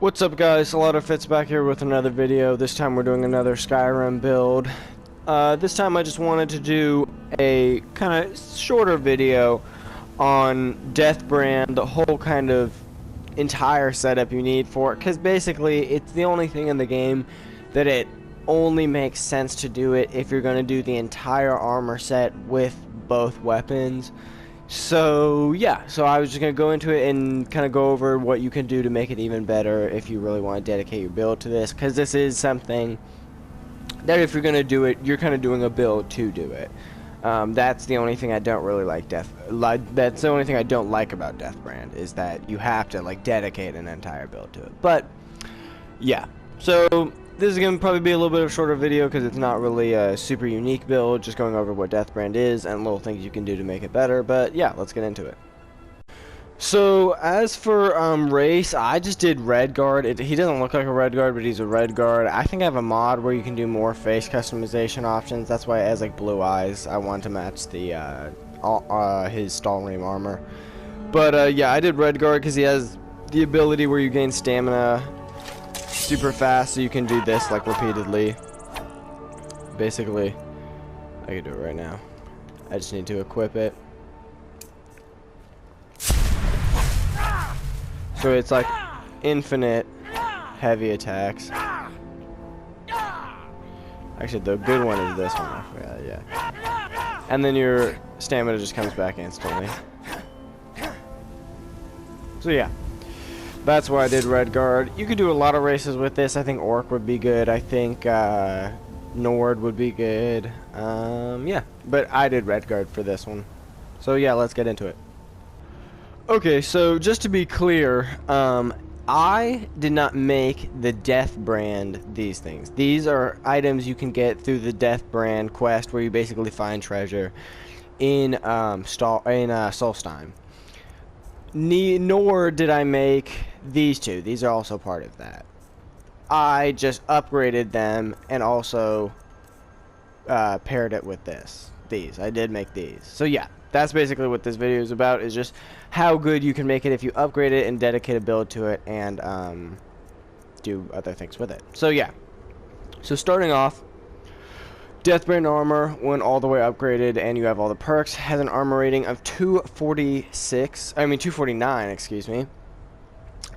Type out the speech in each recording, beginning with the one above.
What's up guys, a lot of Fits back here with another video. This time we're doing another Skyrim build. This time I just wanted to do a kind of shorter video on Deathbrand, the whole kind of entire setup you need for it, because basically it's the only thing in the game that it only makes sense to do it if you're going to do the entire armor set with both weapons. So yeah, so I was just going to go into it and kind of go over what you can do to make it even better if you really want to dedicate your build to this, because this is something that if you're going to do it, you're kind of doing a build to do it. That's the only thing I don't really like that's the only thing I don't like about Deathbrand, is that you have to like dedicate an entire build to it. But yeah, so this is going to probably be a little bit of a shorter video because it's not really a super unique build, just going over what Deathbrand is and little things you can do to make it better. But yeah, let's get into it. So as for race, I just did Red Guard. He doesn't look like a Red Guard, but he's a Red Guard. I think I have a mod where you can do more face customization options. That's why it has like blue eyes. I want to match the his Stalrim armor. But yeah, I did Red Guard because he has the ability where you gain stamina super fast, so you can do this like repeatedly. Basically, I can do it right now. I just need to equip it. So it's like infinite heavy attacks. Actually, the good one is this one. I forgot, yeah. And then your stamina just comes back instantly. So yeah, that's why I did Red Guard. You could do a lot of races with this. I think Orc would be good. I think Nord would be good. Yeah, but I did Red Guard for this one. So yeah, let's get into it. Okay, so just to be clear, I did not make the Deathbrand these things. These are items you can get through the Deathbrand quest, where you basically find treasure in Solstheim. Nor did I make these two. These are also part of that. I just upgraded them and also paired it with these. I did make these. So yeah, that's basically what this video is about, is just how good you can make it if you upgrade it and dedicate a build to it and do other things with it. So yeah, so starting off, Deathbrand armor, when all the way upgraded and you have all the perks, has an armor rating of 249, excuse me,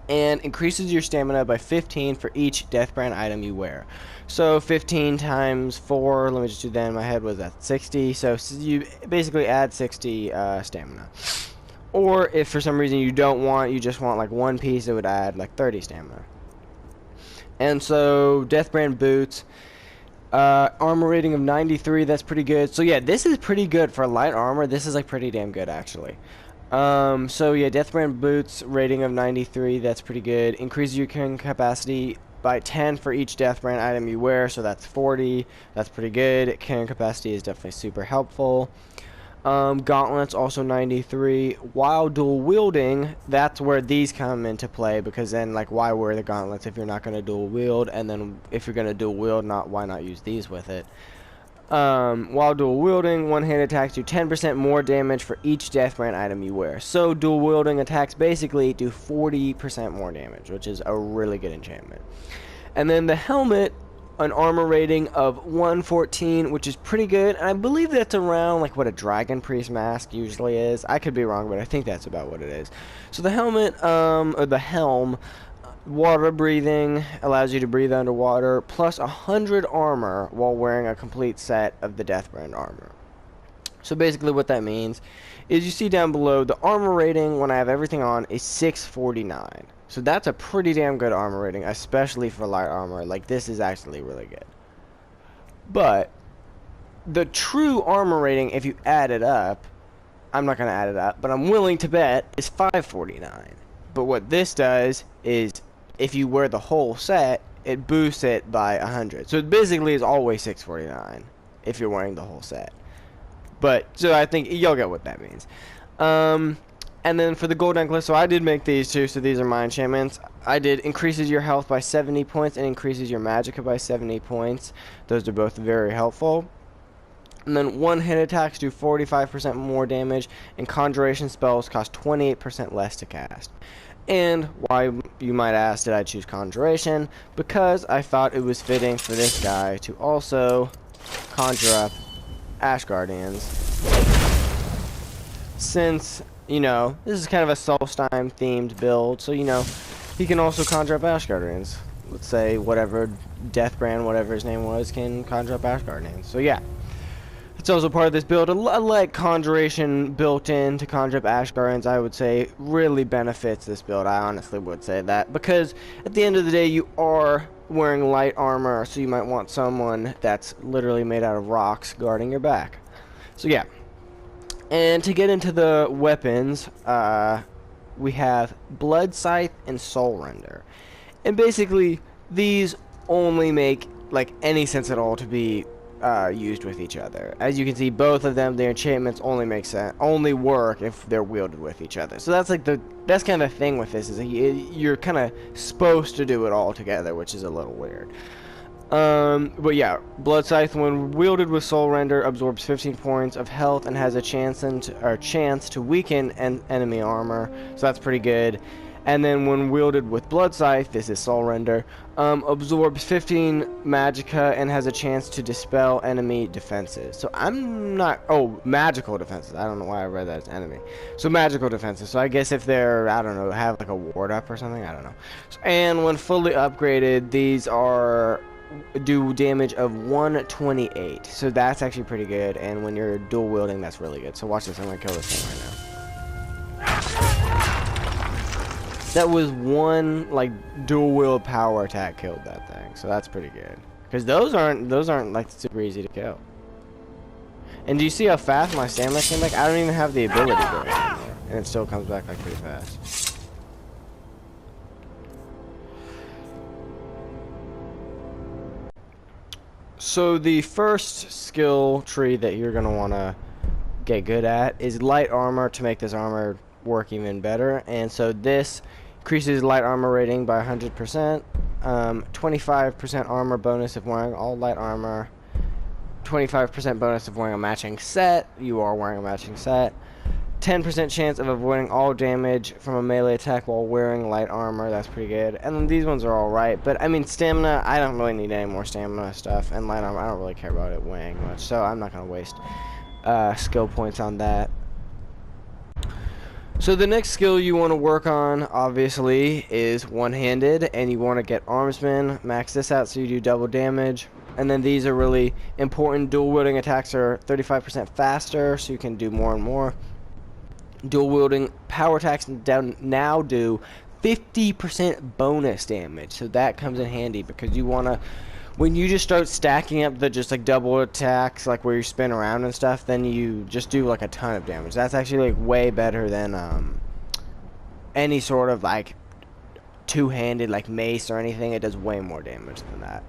and increases your stamina by 15 for each Deathbrand item you wear. So 15 times 4, let me just do that in my head, was that 60? So you basically add 60 stamina. Or if for some reason you just want like one piece, it would add like 30 stamina. And so Deathbrand boots, armor rating of 93, that's pretty good. So yeah, this is pretty good for light armor. This is like pretty damn good actually. So yeah, Deathbrand boots rating of 93, that's pretty good. Increases your carrying capacity by 10 for each Deathbrand item you wear, so that's 40. That's pretty good. Carrying capacity is definitely super helpful. Gauntlets also 93. While dual wielding, that's where these come into play, because then like why wear the gauntlets if you're not going to dual wield, and then if you're going to dual wield, why not use these with it. While dual wielding, one-hand attacks do 10% more damage for each Deathbrand item you wear. So dual wielding attacks basically do 40% more damage, which is a really good enchantment. And then the helmet, an armor rating of 114, which is pretty good. And I believe that's around like what a Dragon Priest mask usually is. I could be wrong, but I think that's about what it is. So the helmet, or the helm, water breathing, allows you to breathe underwater, plus 100 armor while wearing a complete set of the Deathbrand armor. So basically what that means is, you see down below, the armor rating when I have everything on is 649. So that's a pretty damn good armor rating, especially for light armor. Like, this is actually really good. But the true armor rating, if you add it up, I'm not going to add it up, but I'm willing to bet, is 549. But what this does is, if you wear the whole set, it boosts it by 100. So it basically is always 649 if you're wearing the whole set. But, so I think you'll get what that means. And then for the gold necklace, so I did make these two, so these are my enchantments. I did increases your health by 70 points and increases your magicka by 70 points. Those are both very helpful. And then one-hit attacks do 45% more damage, and conjuration spells cost 28% less to cast. And why, you might ask, did I choose Conjuration? Because I thought it was fitting for this guy to also conjure up Ash Guardians. Since, you know, this is kind of a Solstheim themed build, so, you know, he can also conjure up Ash Guardians. Let's say whatever Deathbrand, whatever his name was, can conjure up Ash Guardians. So yeah. It's also part of this build. A like Conjuration built in to conjure up Ash Guardians, I would say, really benefits this build. I honestly would say that. Because at the end of the day, you are wearing light armor, so you might want someone that's literally made out of rocks guarding your back. So yeah. And to get into the weapons, we have Blood Scythe and Soul Render. And basically, these only make like any sense at all to be used with each other. As you can see, both of them, their enchantments only work if they're wielded with each other. So that's like that's kind of the thing with this, is you're kind of supposed to do it all together, which is a little weird. But yeah, Blood Scythe, when wielded with Soul Render, absorbs 15 points of health and has a chance to weaken enemy armor. So that's pretty good. And then when wielded with Blood Scythe, this is Soul Render, absorbs 15 magicka and has a chance to dispel enemy defenses. So I'm not... Oh, magical defenses. I don't know why I read that as enemy. So magical defenses. So I guess if they're, I don't know, have like a ward up or something, I don't know. And when fully upgraded, these do damage of 128. So that's actually pretty good. And when you're dual wielding, that's really good. So watch this. I'm going to kill this thing right now. That was one like dual wield power attack killed that thing, so that's pretty good. Because those aren't like super easy to kill. And do you see how fast my stamina came back? I don't even have the ability to go anymore, and it still comes back like pretty fast. So the first skill tree that you're gonna want to get good at is light armor to make this armor work even better. And so this increases light armor rating by 100%, 25% armor bonus if wearing all light armor, 25% bonus if wearing a matching set. You are wearing a matching set. 10% chance of avoiding all damage from a melee attack while wearing light armor. That's pretty good. And then these ones are alright, but I mean stamina, I don't really need any more stamina stuff, and light armor, I don't really care about it weighing much, so I'm not going to waste skill points on that. So the next skill you want to work on, obviously, is one-handed, and you want to get Armsman, max this out so you do double damage. And then these are really important. Dual wielding attacks are 35% faster, so you can do more and more. Dual wielding power attacks now do 50% bonus damage, so that comes in handy because you want to, when you just start stacking up the just like double attacks, like where you spin around and stuff, then you just do like a ton of damage. That's actually like way better than any sort of like two-handed like mace or anything. It does way more damage than that.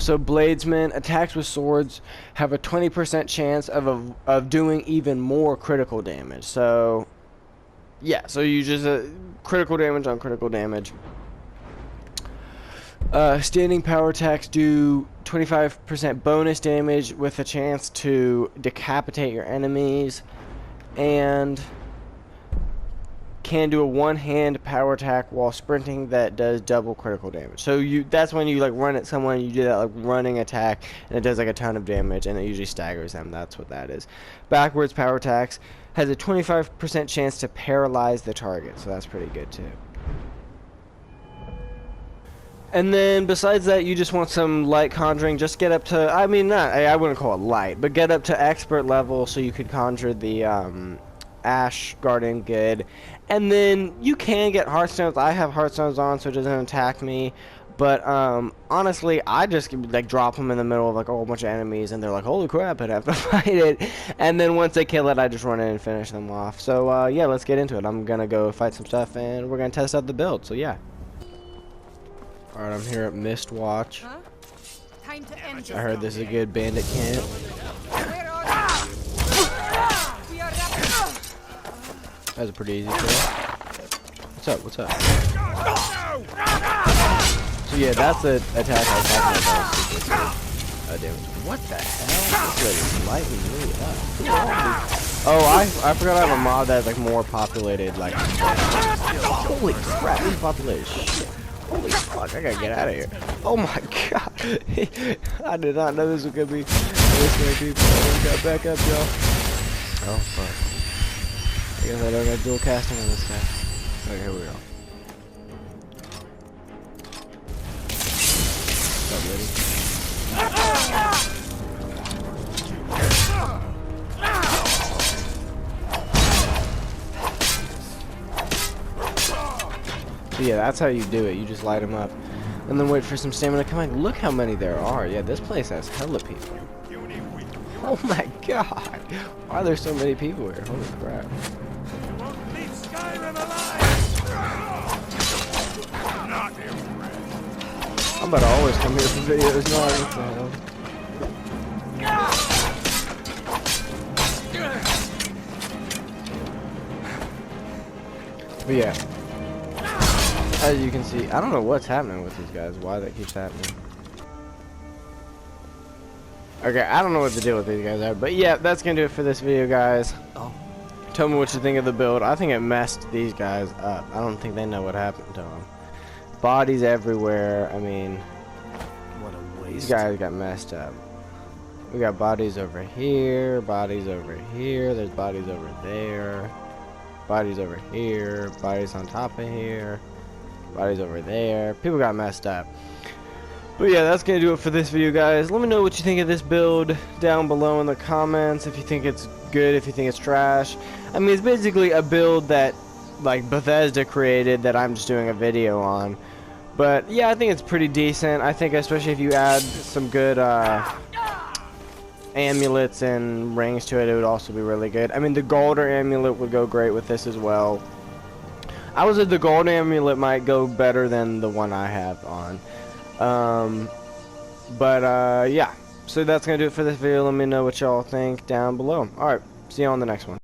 So Bladesman, attacks with swords have a 20% chance of doing even more critical damage. So yeah, so you just critical damage on critical damage. Standing power attacks do 25% bonus damage with a chance to decapitate your enemies, and can do a one-hand power attack while sprinting that does double critical damage. So that's when you like run at someone, you do that like running attack, and it does like a ton of damage, and it usually staggers them. That's what that is. Backwards power attacks has a 25% chance to paralyze the target, so that's pretty good too. And then besides that, you just want some light conjuring. Just get up to, I mean, I wouldn't call it light, but get up to expert level so you could conjure the Ash Guardian good. And then you can get Heartstones. I have Heartstones on, so it doesn't attack me. But honestly, I just like drop them in the middle of like a whole bunch of enemies, and they're like, holy crap, I'd have to fight it. And then once they kill it, I just run in and finish them off. So yeah, let's get into it. I'm gonna go fight some stuff, and we're gonna test out the build. So yeah. Alright, I'm here at Mistwatch. Huh? Time to end I heard this is a good bandit camp. That was a pretty easy kill. What's up? What's up? So yeah, that's the attack I was talking about. Super damage. What the hell? This lady's lighting me up. Oh, I forgot I have a mod that's like more populated. Like, holy crap, this populated shit. Holy fuck, I gotta get out of here. Oh my god. I did not know this was gonna be this many people. Oh, we got back up, y'all. Oh fuck. I guess I don't got dual casting on this guy. Okay, here we go. What's up, lady? But yeah, that's how you do it. You just light them up. And then wait for some stamina to come in. Look how many there are. Yeah, this place has hella people. Oh my god. Why are there so many people here? Holy crap. Leave Skyrim alive! Not I'm about to always come here for videos. No, what the hell? But yeah. As you can see, I don't know what's happening with these guys, why that keeps happening. Okay, I don't know what the deal with these guys are, but yeah, that's gonna do it for this video, guys. Oh. Tell me what you think of the build. I think it messed these guys up. I don't think they know what happened to them. Bodies everywhere, I mean, what a waste. these guys got messed up. We got bodies over here, bodies over here, there's bodies over there, bodies over here, bodies on top of here. Bodies over there. People got messed up. But yeah, that's gonna do it for this video, guys. Let me know what you think of this build down below in the comments. If you think it's good, if you think it's trash. I mean, it's basically a build that like Bethesda created that I'm just doing a video on. But yeah, I think it's pretty decent. I think especially if you add some good amulets and rings to it, it would also be really good. I mean, the golden amulet would go great with this as well. I would say the gold amulet might go better than the one I have on. Yeah. So that's going to do it for this video. Let me know what y'all think down below. Alright, see you on the next one.